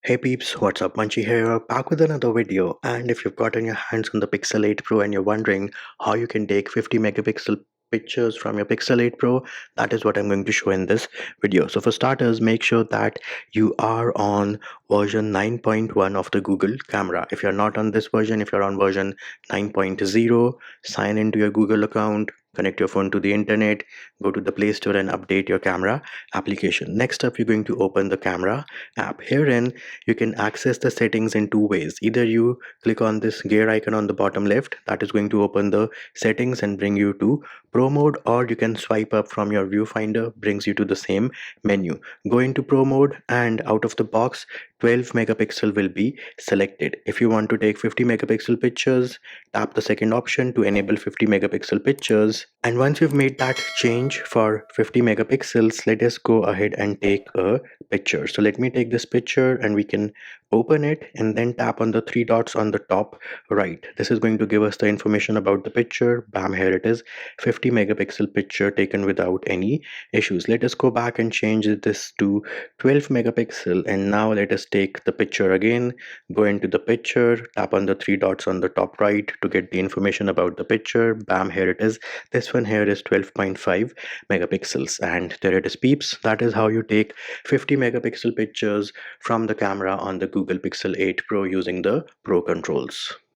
Hey peeps, what's up? Munchie here, back with another video. And if you've gotten your hands on the Pixel 8 Pro and you're wondering how you can take 50 megapixel pictures from your Pixel 8 Pro, that is what I'm going to show in this video. So for starters, make sure that you are on version 9.1 of the Google camera. If you're not on this version, if you're on version 9.0, sign into your Google account, connect your phone to the internet, go to the Play Store and update your camera application. Next up, you're going to open the camera app. Herein, you can access the settings in two ways. Either you click on this gear icon on the bottom left, that is going to open the settings and bring you to pro mode, or you can swipe up from your viewfinder, brings you to the same menu. Go into pro mode and out of the box 12 megapixel will be selected. If you want to take 50 megapixel pictures, tap the second option to enable 50 megapixel pictures. And once you've made that change for 50 megapixels, let us go ahead and take a picture. So let me take this picture and we can open it and then tap on the three dots on the top right. This is going to give us the information about the picture. Bam, here it is, 50 megapixel picture taken without any issues. Let us go back and change this to 12 megapixel, and now let us take the picture again. Go into the picture, tap on the three dots on the top right to get the information about the picture. Bam, here it is. This one here is 12.5 megapixels, and there it is, peeps. That is how you take 50 megapixel pictures from the camera on the Google Pixel 8 Pro using the Pro controls.